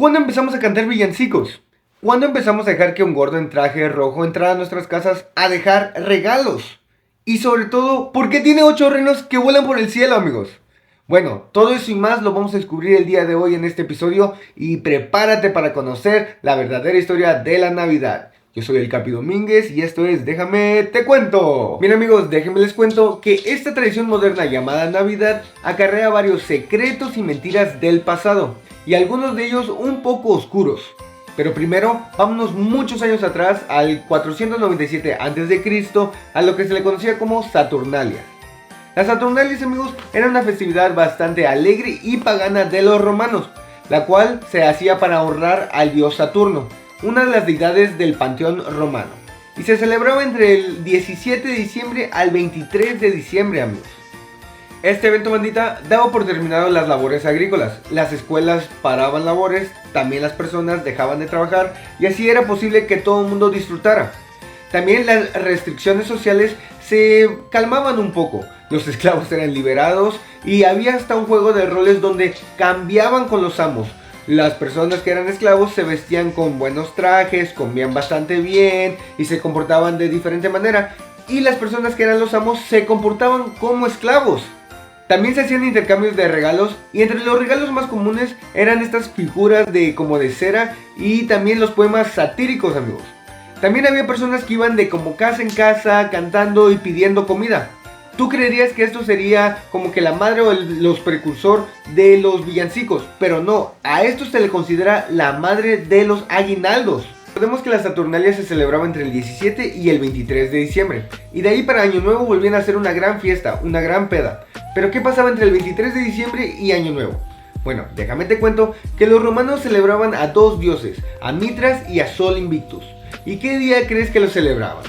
¿Cuándo empezamos a cantar villancicos? ¿Cuándo empezamos a dejar que un gordo en traje rojo entrara a nuestras casas a dejar regalos? Y sobre todo, ¿por qué tiene 8 renos que vuelan por el cielo, amigos? Bueno, todo eso y más lo vamos a descubrir el día de hoy en este episodio y prepárate para conocer la verdadera historia de la Navidad. Yo soy el Capi Domínguez y esto es Déjame Te Cuento. Bien amigos, déjenme les cuento que esta tradición moderna llamada Navidad acarrea varios secretos y mentiras del pasado y algunos de ellos un poco oscuros. Pero primero, vámonos muchos años atrás, al 497 a.C., a lo que se le conocía como Saturnalia. Las Saturnalias, amigos, era una festividad bastante alegre y pagana de los romanos, la cual se hacía para honrar al dios Saturno, una de las deidades del panteón romano, y se celebraba entre el 17 de diciembre al 23 de diciembre, amigos. Este evento, bandita, daba por terminado las labores agrícolas, las escuelas paraban labores, también las personas dejaban de trabajar y así era posible que todo el mundo disfrutara. También las restricciones sociales se calmaban un poco, los esclavos eran liberados y había hasta un juego de roles donde cambiaban con los amos. Las personas que eran esclavos se vestían con buenos trajes, comían bastante bien y se comportaban de diferente manera, y las personas que eran los amos se comportaban como esclavos. También se hacían intercambios de regalos y entre los regalos más comunes eran estas figuras como de cera y también los poemas satíricos, amigos. También había personas que iban de como casa en casa cantando y pidiendo comida. Tú creerías que esto sería como que la madre o los precursor de los villancicos, pero no, a esto se le considera la madre de los aguinaldos. Recordemos que las Saturnalias se celebraban entre el 17 y el 23 de diciembre, y de ahí para Año Nuevo volvían a ser una gran fiesta, una gran peda. Pero ¿qué pasaba entre el 23 de diciembre y Año Nuevo? Bueno, déjame te cuento que los romanos celebraban a dos dioses, a Mitras y a Sol Invictus. ¿Y qué día crees que lo celebraban?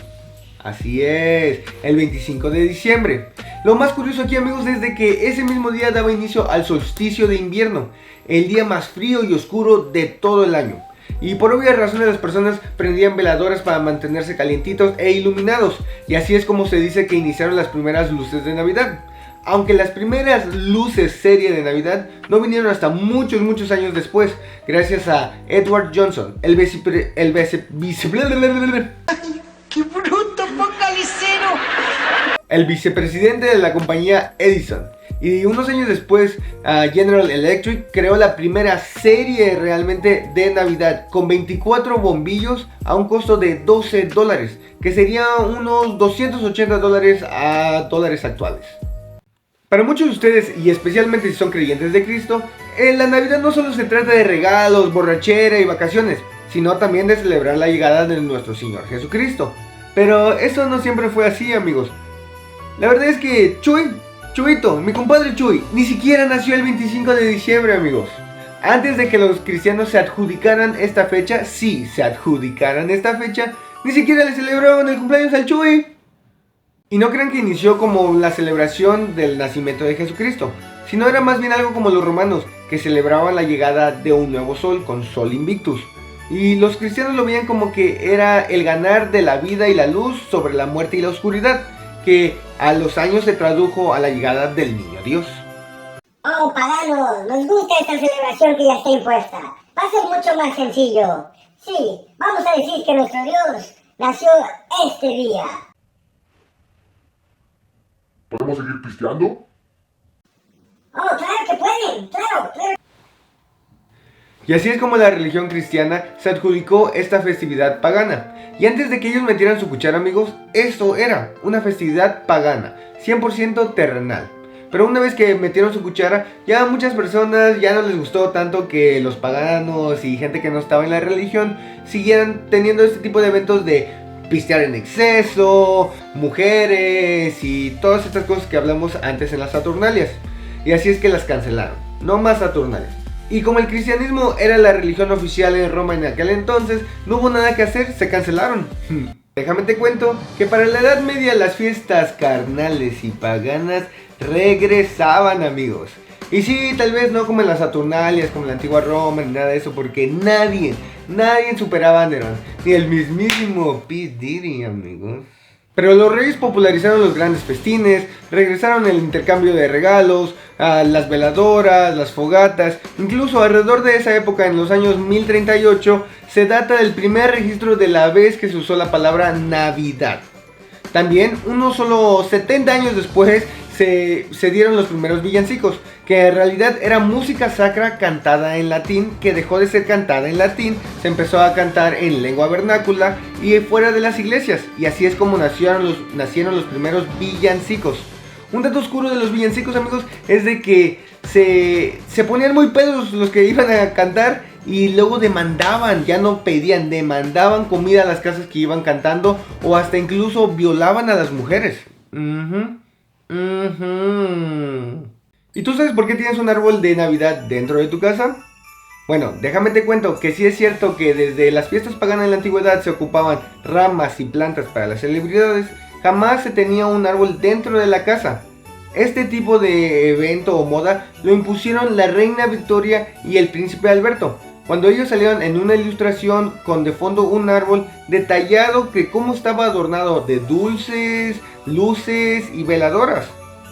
Así es, el 25 de diciembre. Lo más curioso aquí, amigos, es de que ese mismo día daba inicio al solsticio de invierno, el día más frío y oscuro de todo el año. Y por obvias razones las personas prendían veladoras para mantenerse calientitos e iluminados, y así es como se dice que iniciaron las primeras luces de Navidad. Aunque las primeras luces serie de Navidad no vinieron hasta muchos años después, gracias a Edward Johnson, el vicepresidente de la compañía Edison. Y unos años después, General Electric creó la primera serie realmente de Navidad con 24 bombillos a un costo de $12, que sería unos $280 a dólares actuales. Para muchos de ustedes, y especialmente si son creyentes de Cristo, la Navidad no solo se trata de regalos, borrachera y vacaciones, sino también de celebrar la llegada de nuestro Señor Jesucristo. Pero eso no siempre fue así, amigos. La verdad es que Chuyito, mi compadre Chuy, ni siquiera nació el 25 de diciembre, amigos. Antes de que los cristianos se adjudicaran esta fecha, ni siquiera le celebraban el cumpleaños al Chuy. Y no crean que inició como la celebración del nacimiento de Jesucristo, sino era más bien algo como los romanos, que celebraban la llegada de un nuevo sol con Sol Invictus. Y los cristianos lo veían como que era el ganar de la vida y la luz sobre la muerte y la oscuridad, que a los años se tradujo a la llegada del niño Dios. Oh, paganos, nos gusta esta celebración que ya está impuesta. Va a ser mucho más sencillo. Sí, vamos a decir que nuestro Dios nació este día. ¿Podemos seguir pisteando? Oh, claro que pueden, claro. Y así es como la religión cristiana se adjudicó esta festividad pagana. Y antes de que ellos metieran su cuchara, amigos, esto era una festividad pagana, 100% terrenal. Pero una vez que metieron su cuchara, ya a muchas personas ya no les gustó tanto que los paganos y gente que no estaba en la religión siguieran teniendo este tipo de eventos de pistear en exceso, mujeres y todas estas cosas que hablamos antes en las Saturnalias. Y así es que las cancelaron, no más Saturnalias. Y como el cristianismo era la religión oficial en Roma en aquel entonces, no hubo nada que hacer, se cancelaron. Déjame te cuento que para la Edad Media las fiestas carnales y paganas regresaban, amigos. Y sí, tal vez no como en las Saturnalias, como en la antigua Roma, ni nada de eso, porque nadie superaba a Nerón, ni el mismísimo P. Diddy, amigos. Pero los reyes popularizaron los grandes festines, regresaron el intercambio de regalos, las veladoras, las fogatas. Incluso alrededor de esa época, en los años 1038, se data del primer registro de la vez que se usó la palabra Navidad. También, unos solo 70 años después, se dieron los primeros villancicos, que en realidad era música sacra cantada en latín, que dejó de ser cantada en latín, se empezó a cantar en lengua vernácula y fuera de las iglesias, y así es como nacieron los primeros villancicos. Un dato oscuro de los villancicos, amigos, es de que se ponían muy pedos los que iban a cantar y luego demandaban, ya no pedían, demandaban comida a las casas que iban cantando, o hasta incluso violaban a las mujeres. ¿Y tú sabes por qué tienes un árbol de Navidad dentro de tu casa? Bueno, déjame te cuento que sí es cierto que desde las fiestas paganas en la antigüedad se ocupaban ramas y plantas para las celebridades, jamás se tenía un árbol dentro de la casa. Este tipo de evento o moda lo impusieron la reina Victoria y el príncipe Alberto, cuando ellos salieron en una ilustración con de fondo un árbol detallado que cómo estaba adornado de dulces, luces y veladoras.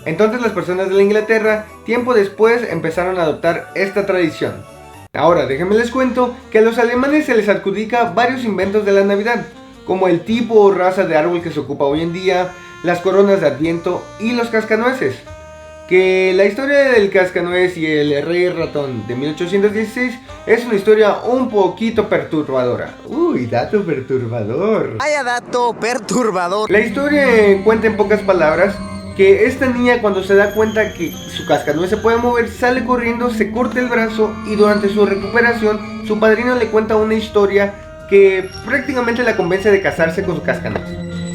Entonces las personas de la Inglaterra, tiempo después, empezaron a adoptar esta tradición. Ahora, déjenme les cuento que a los alemanes se les adjudica varios inventos de la Navidad, como el tipo o raza de árbol que se ocupa hoy en día, las coronas de Adviento y los cascanueces. Que la historia del cascanuez y el rey ratón de 1816 es una historia un poquito perturbadora. Uy, dato perturbador. Vaya dato perturbador. La historia cuenta en pocas palabras que esta niña, cuando se da cuenta que su cascanuez se puede mover, sale corriendo, se corta el brazo y durante su recuperación su padrino le cuenta una historia que prácticamente la convence de casarse con su cascanuez.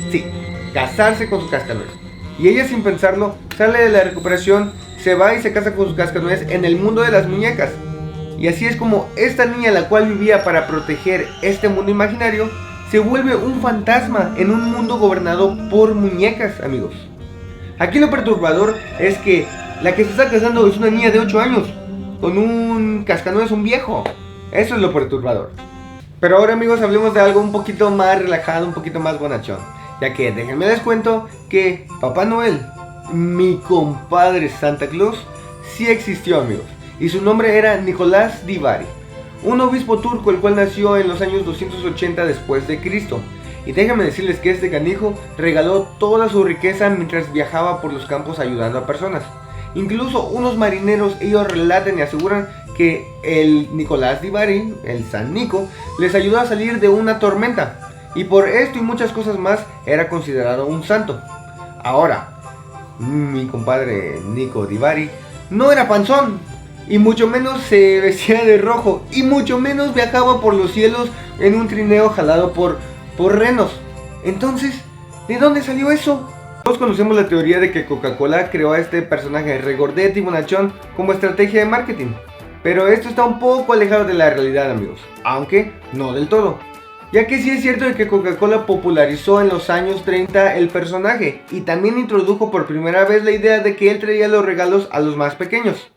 Sí, casarse con su cascanuez. Y ella, sin pensarlo, sale de la recuperación, se va y se casa con su cascanuez en el mundo de las muñecas. Y así es como esta niña, la cual vivía para proteger este mundo imaginario, se vuelve un fantasma en un mundo gobernado por muñecas, amigos. Aquí lo perturbador es que la que se está casando es una niña de 8 años, con un cascanueces, un viejo. Eso es lo perturbador. Pero ahora, amigos, hablemos de algo un poquito más relajado, un poquito más bonachón. Ya que déjenme les cuento que Papá Noel, mi compadre Santa Claus, sí existió, amigos. Y su nombre era Nicolás di Bari, un obispo turco el cual nació en los años 280 después de Cristo. Y déjenme decirles que este canijo regaló toda su riqueza mientras viajaba por los campos ayudando a personas. Incluso unos marineros, ellos relatan y aseguran que el Nicolás di Bari, el San Nico, les ayudó a salir de una tormenta. Y por esto y muchas cosas más era considerado un santo. Ahora, mi compadre Nico di Bari no era panzón, y mucho menos se vestía de rojo, y mucho menos viajaba por los cielos en un trineo jalado por renos. Entonces, ¿de dónde salió eso? Todos conocemos la teoría de que Coca-Cola creó a este personaje regordete y bonachón como estrategia de marketing. Pero esto está un poco alejado de la realidad, amigos, aunque no del todo. Ya que sí es cierto de que Coca-Cola popularizó en los años 30 el personaje y también introdujo por primera vez la idea de que él traía los regalos a los más pequeños.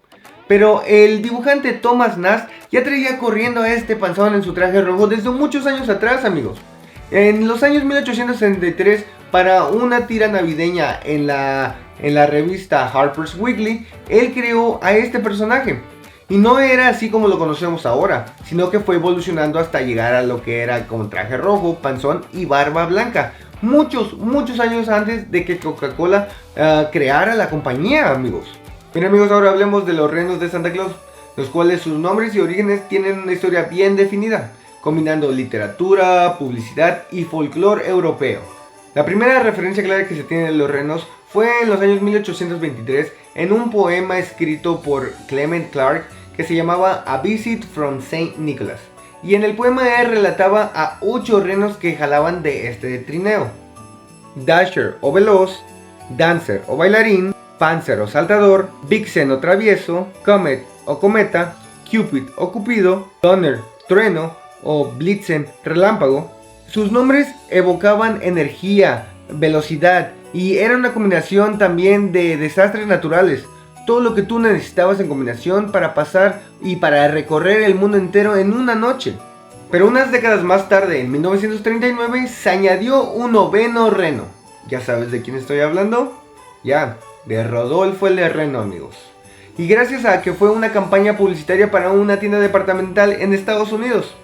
Pero el dibujante Thomas Nast ya traía corriendo a este panzón en su traje rojo desde muchos años atrás, amigos. En los años 1863, para una tira navideña en la revista Harper's Weekly, él creó a este personaje. Y no era así como lo conocemos ahora, sino que fue evolucionando hasta llegar a lo que era con traje rojo, panzón y barba blanca. Muchos años antes de que Coca-Cola creara la compañía, amigos. Bien, amigos, ahora hablemos de los renos de Santa Claus, los cuales sus nombres y orígenes tienen una historia bien definida, combinando literatura, publicidad y folclore europeo. La primera referencia clara que se tiene de los renos fue en los años 1823 en un poema escrito por Clement Clarke que se llamaba A Visit from Saint Nicholas, y en el poema él relataba a 8 renos que jalaban de este trineo: Dasher o veloz, Dancer o bailarín, Panzer o saltador, Vixen o travieso, Comet o cometa, Cupid o cupido, Donner, trueno o Blitzen, relámpago. Sus nombres evocaban energía, velocidad y era una combinación también de desastres naturales. Todo lo que tú necesitabas en combinación para pasar y para recorrer el mundo entero en una noche. Pero unas décadas más tarde, en 1939, se añadió un noveno reno, ¿Ya sabes de quién estoy hablando? Ya, de Rodolfo el Reno, amigos. Y gracias a que fue una campaña publicitaria para una tienda departamental en Estados Unidos.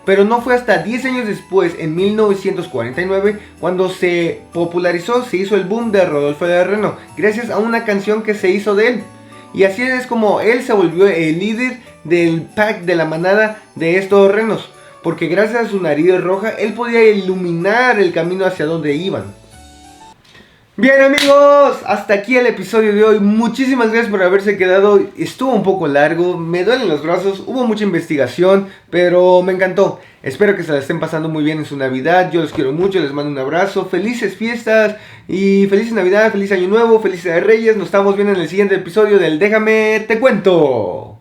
Pero no fue hasta 10 años después, en 1949, cuando se popularizó, se hizo el boom de Rodolfo el Reno, gracias a una canción que se hizo de él. Y así es como él se volvió el líder del pack de la manada de estos renos, porque gracias a su nariz roja, él podía iluminar el camino hacia donde iban. Bien amigos, hasta aquí el episodio de hoy. Muchísimas gracias por haberse quedado. Estuvo un poco largo, me duelen los brazos, hubo mucha investigación, pero me encantó. Espero que se la estén pasando muy bien en su Navidad. Yo los quiero mucho, les mando un abrazo. Felices fiestas y feliz Navidad, feliz Año Nuevo, felices Reyes. Nos estamos viendo en el siguiente episodio del Déjame Te Cuento.